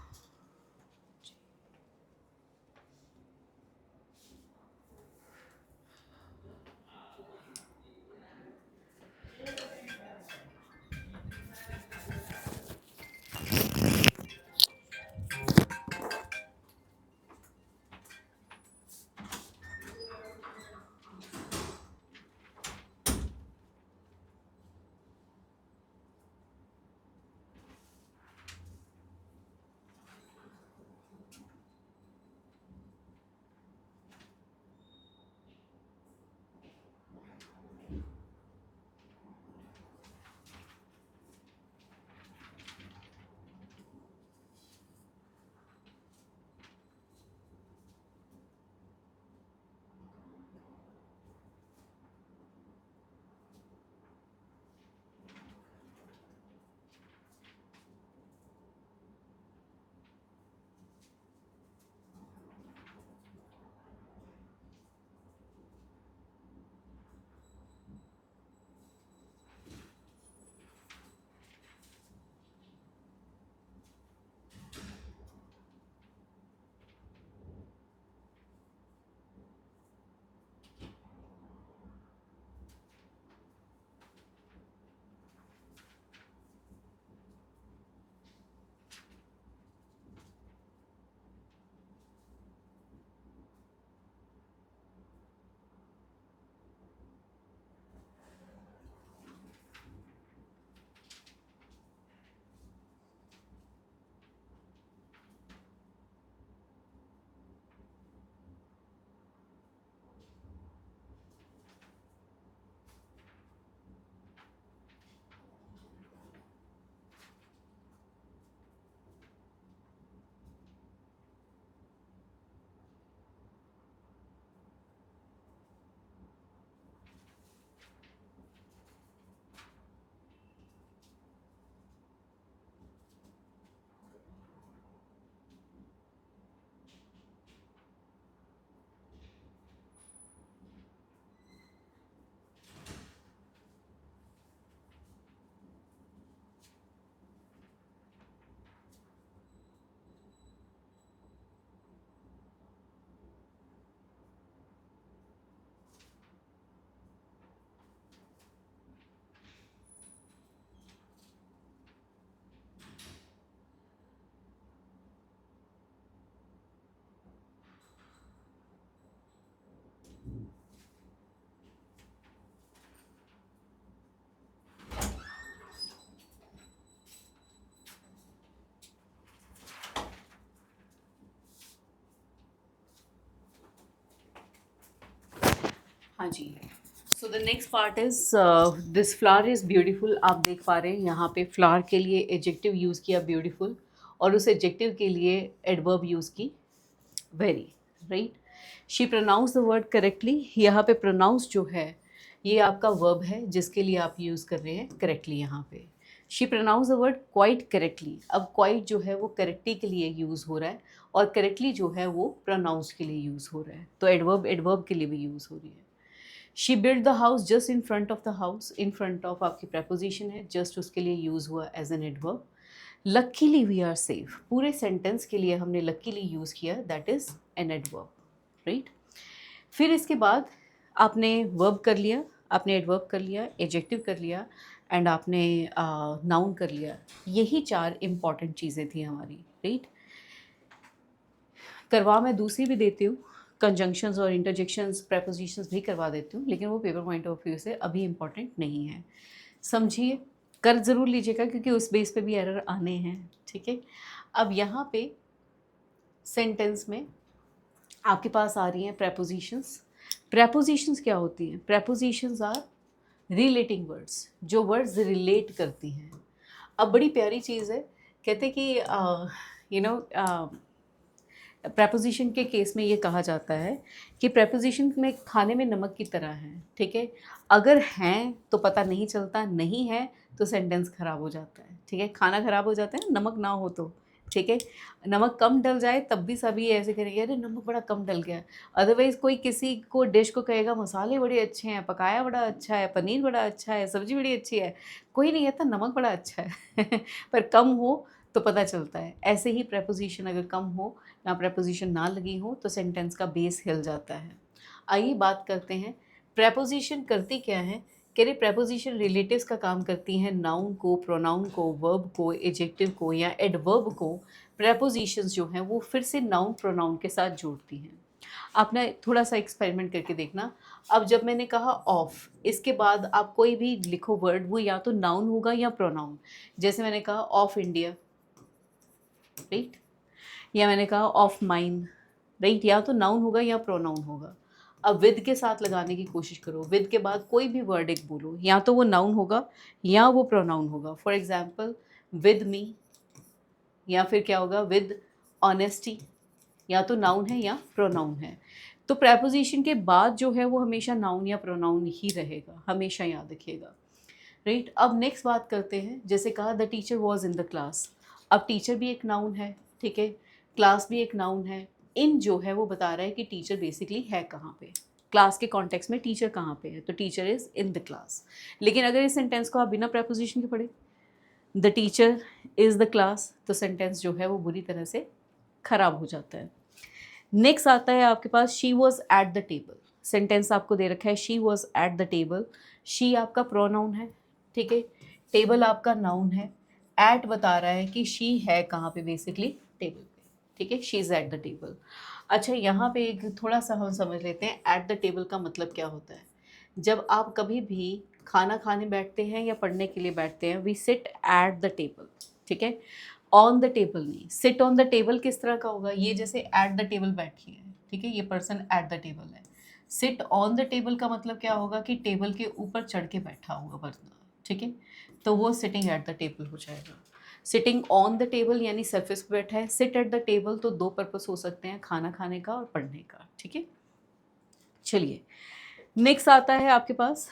हाँ जी। So the next part is this flower is beautiful. आप देख पा रहे हैं यहाँ पे फ्लावर के लिए एडजेक्टिव यूज़ किया ब्यूटीफुल, और उस एडजेक्टिव के लिए एडवर्ब यूज़ की very, right. She pronounce the word correctly. यहाँ पे प्रोनाउंस जो है ये आपका वर्ब है जिसके लिए आप यूज़ कर रहे हैं करेक्टली यहाँ पे। She pronounce the word quite correctly. अब क्वाइट जो है वो करेक्टली के लिए यूज़ हो रहा है, और करेक्टली जो है वो प्रोनाउंस के लिए यूज़ हो रहा है, तो एडवर्ब एडवर्ब के लिए भी यूज़ हो रही है। She build the house just in front of the house. In front of आपकी प्रपोजिशन है, जस्ट उसके लिए यूज़ हुआ as an adverb. Luckily we are safe, पूरे सेंटेंस के लिए हमने लकीली यूज़ किया, that is an adverb, right. फिर इसके बाद आपने वर्ब कर लिया, आपने एडवर्ब कर लिया, एडजेक्टिव कर लिया, एंड आपने नाउन कर लिया। यही 4 इंपॉर्टेंट चीज़ें थी हमारी, राइट। करवा मैं दूसरी भी देती हूँ, कंजंक्शंस और इंटरजेक्शंस, प्रेपोजिशंस भी करवा देती हूँ, लेकिन वो पेपर पॉइंट ऑफ व्यू से अभी इम्पॉर्टेंट नहीं है। समझिए, कर ज़रूर लीजिएगा क्योंकि उस बेस पे भी एरर आने हैं, ठीक है। अब यहाँ पे सेंटेंस में आपके पास आ रही हैं प्रेपोजिशंस। प्रेपोजिशंस क्या होती हैं? प्रेपोजिशंस आर रिलेटिंग वर्ड्स, जो वर्ड्स रिलेट करती हैं। अब बड़ी प्यारी चीज़ है, कहते कि यू नो प्रेपोजिशन के केस में ये कहा जाता है कि प्रेपोजिशन में खाने में नमक की तरह हैं, ठीक है। अगर हैं तो पता नहीं चलता, नहीं है तो सेंटेंस ख़राब हो जाता है, ठीक है। खाना ख़राब हो जाता है नमक ना हो तो, ठीक है। नमक कम डल जाए तब भी सभी ऐसे करेंगे अरे नमक बड़ा कम डल गया। अदरवाइज़ कोई किसी को डिश को कहेगा मसाले बड़े अच्छे हैं, पकाया बड़ा अच्छा है, पनीर बड़ा अच्छा है, सब्ज़ी बड़ी अच्छी है, कोई नहीं कहता नमक बड़ा अच्छा है पर कम हो तो पता चलता है। ऐसे ही प्रेपोजिशन अगर कम हो या प्रेपोजिशन ना लगी हो तो सेंटेंस का बेस हिल जाता है। आइए बात करते हैं प्रेपोजिशन करती क्या है। कह रहे प्रेपोजिशन रिलेटिव्स का काम करती हैं, नाउन को, प्रोनाउन को, वर्ब को, एडजेक्टिव को या एडवर्ब को प्रेपोजिशंस जो हैं वो फिर से नाउन प्रोनाउन के साथ जोड़ती हैं। आपने थोड़ा सा एक्सपेरिमेंट करके देखना। अब जब मैंने कहा ऑफ, इसके बाद आप कोई भी लिखो वर्ड, वो या तो नाउन होगा या प्रोनाउन। जैसे मैंने कहा ऑफ इंडिया, राइट, या मैंने कहा ऑफ माइंड, राइट, या तो नाउन होगा या प्रोनाउन होगा। अब विद के साथ लगाने की कोशिश करो, विद के बाद कोई भी वर्ड एक बोलो, या तो वो नाउन होगा या वो प्रोनाउन होगा। फॉर एग्जाम्पल विद मी, या फिर क्या होगा विद ऑनेस्टी, या तो नाउन है या प्रोनाउन है। तो प्रेपोजिशन के बाद जो है वो हमेशा नाउन या प्रोनाउन ही रहेगा, हमेशा याद रखिएगा, राइट। अब नेक्स्ट बात करते हैं, जैसे कहा the teacher was in the class. अब टीचर भी एक नाउन है, ठीक है, क्लास भी एक नाउन है। इन जो है वो बता रहा है कि टीचर बेसिकली है कहाँ पे, क्लास के कॉन्टेक्स्ट में टीचर कहाँ पे है, तो teacher is in the class. लेकिन अगर इस सेंटेंस को आप बिना प्रेपोजिशन के पढ़े, the teacher is the class, तो सेंटेंस जो है वो बुरी तरह से ख़राब हो जाता है। नेक्स्ट आता है आपके पास she was at the table. Sentence आपको दे रखा है she was at the table. She आपका प्रोनाउन है, ठीक है, टेबल आपका नाउन है। एट बता रहा है कि शी है कहाँ पे, बेसिकली टेबल पे, ठीक है, she is eight the table. अच्छा, यहाँ पे एक थोड़ा सा हम समझ लेते हैं एट द टेबल का मतलब क्या होता है। जब आप कभी भी खाना खाने बैठते हैं या पढ़ने के लिए बैठते हैं, we sit at the table, ठीक है, ऑन द टेबल नहीं। सिट ऑन द टेबल किस तरह का होगा, ये जैसे एट द टेबल बैठी है, ठीक है, ये पर्सन एट द टेबल है। सिट ऑन द टेबल का मतलब क्या होगा कि टेबल के ऊपर चढ़ के बैठा होगा पर्सन, ठीक है, तो वो सिटिंग एट द टेबल हो जाएगा। सिटिंग ऑन द टेबल यानी सरफेस पे बैठा है। सिट एट द टेबल तो दो पर्पस हो सकते हैं, खाना खाने का और पढ़ने का, ठीक है। चलिए नेक्स्ट आता है आपके पास,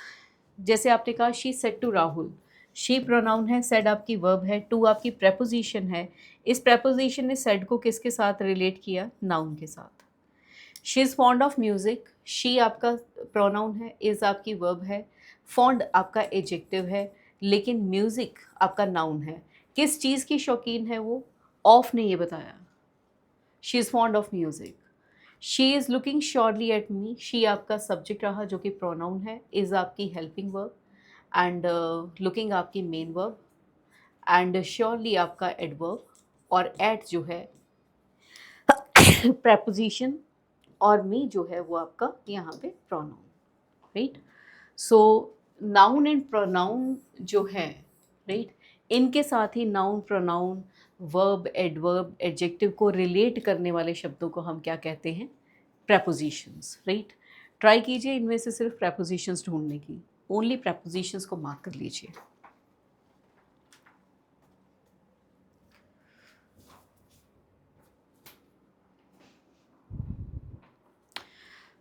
जैसे आपने कहा she said to Rahul. She pronoun है, सेड आपकी वर्ब है, टू आपकी प्रेपोजिशन है। इस प्रेपोजिशन ने सेड को किसके साथ रिलेट किया, नाउन के साथ। She is fond of music. She आपका प्रोनाउन है, इज़ आपकी वर्ब है, फॉन्ड आपका एडजेक्टिव है, लेकिन म्यूज़िक आपका नाउन है। किस चीज़ की शौकीन है वो, ऑफ ने ये बताया। She is fond of music. She is looking surely at me. She आपका सब्जेक्ट रहा जो कि प्रोनाउन है, इज़ आपकी हेल्पिंग वर्ब, एंड लुकिंग आपकी मेन वर्ब, एंड श्योरली आपका एडवर्ब, और एट जो है प्रेपोजिशन, और मी जो है वो आपका यहाँ पे pronoun, right. So noun and pronoun जो है, राइट, इनके साथ ही noun pronoun verb adverb adjective को रिलेट करने वाले शब्दों को हम क्या कहते हैं, प्रेपोजिशंस, राइट। ट्राई कीजिए इनमें से सिर्फ प्रेपोजिशंस ढूंढने की, ओनली प्रेपोजिशंस को मार्क कर लीजिए।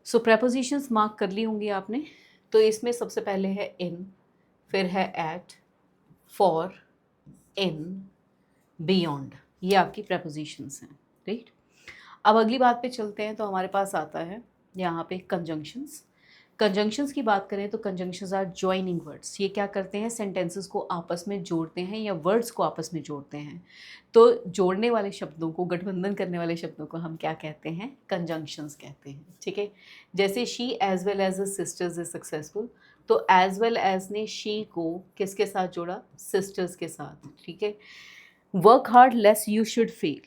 सो प्रेपोजिशंस मार्क कर ली होंगी आपने। तो इसमें सबसे पहले है इन, फिर है एट, फॉर, इन, बियॉन्ड, ये आपकी प्रेपोजिशंस हैं, राइट। अब अगली बात पे चलते हैं। तो हमारे पास आता है यहाँ पे कंजंक्शंस। कंजंक्शंस की बात करें तो कंजंक्शंस आर जॉइनिंग वर्ड्स। ये क्या करते हैं, सेंटेंसेस को आपस में जोड़ते हैं या वर्ड्स को आपस में जोड़ते हैं। तो जोड़ने वाले शब्दों को, गठबंधन करने वाले शब्दों को हम क्या कहते हैं, कंजंक्शंस कहते हैं, ठीक है। जैसे she as well as a sisters is successful, तो एज वेल एज ने शी को किसके साथ जोड़ा, सिस्टर्स के साथ, ठीक है। Work hard lest you should fail,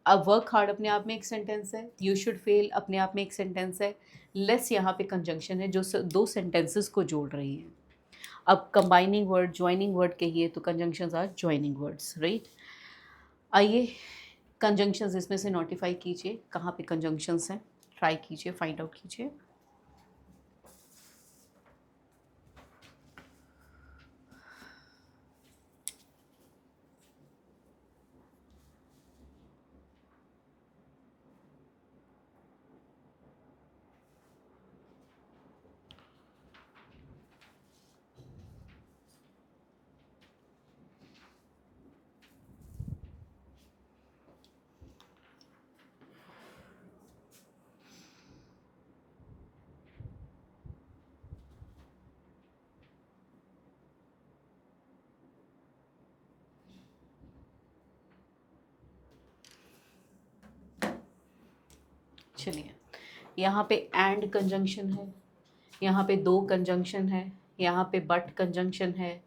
अब वर्क हार्ड अपने आप में एक सेंटेंस है, यू शुड फेल अपने आप में एक सेंटेंस है, लेस यहाँ पे कंजंक्शन है जो दो सेंटेंसेस को जोड़ रही है। अब कंबाइनिंग वर्ड, ज्वाइनिंग वर्ड कहिए तो conjunctions are joining words, right. आइए कंजंक्शंस इसमें से नोटिफाई कीजिए, कहाँ पे कंजंक्शंस हैं, ट्राई कीजिए, फाइंड आउट कीजिए। चलिए, यहाँ पे एंड कंजंक्शन है, यहाँ पे दो कंजंक्शन है, यहाँ पे बट कंजंक्शन है,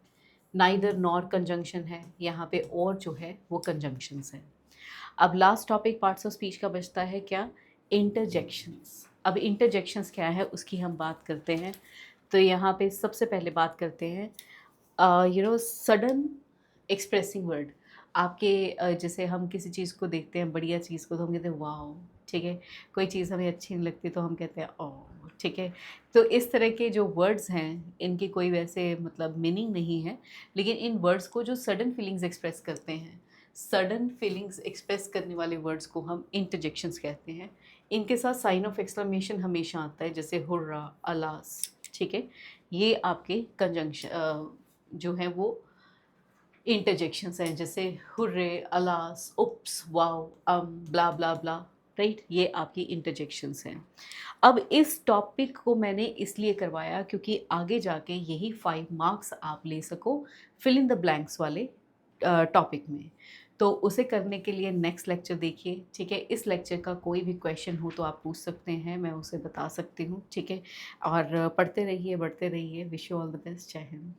नाइदर नॉर कंजंक्शन है, यहाँ पे और जो है वो कंजंक्शंस है। अब last topic parts of speech का बचता है क्या, इंटरजेक्शंस। अब इंटरजेक्शंस क्या है उसकी हम बात करते हैं। तो यहाँ पे सबसे पहले बात करते हैं सडन एक्सप्रेसिंग वर्ड। आपके जैसे हम किसी चीज़ को देखते हैं, बढ़िया चीज़ को, तो हम कहते हैं वाओ, ठीक है। कोई चीज़ हमें अच्छी नहीं लगती तो हम कहते हैं ओह, ठीक है। तो इस तरह के जो वर्ड्स हैं इनकी कोई वैसे मतलब मीनिंग नहीं है, लेकिन इन वर्ड्स को जो सडन फीलिंग्स एक्सप्रेस करते हैं, सडन फीलिंग्स एक्सप्रेस करने वाले वर्ड्स को हम इंटरजेक्शंस कहते हैं। इनके साथ साइन ऑफ एक्सक्लेमेशन हमेशा आता है, जैसे हुर्रा, अलास, ठीक है। ये आपके कंजंक्शन जो है वो इंटरजेक्शंस हैं, जैसे हुर्रे, अलास, उप्स, वाओ, ब्ला ब्ला ब्ला, राइट। ये आपकी इंटरजेक्शंस हैं। अब इस टॉपिक को मैंने इसलिए करवाया क्योंकि आगे जाके यही 5 मार्क्स आप ले सको फिल इन द ब्लैंक्स वाले टॉपिक में। तो उसे करने के लिए नेक्स्ट लेक्चर देखिए, ठीक है। इस लेक्चर का कोई भी क्वेश्चन हो तो आप पूछ सकते हैं, मैं उसे बता सकती हूँ, ठीक है। और पढ़ते रहिए, बढ़ते रहिए। Wish you all the best. जय हिंद।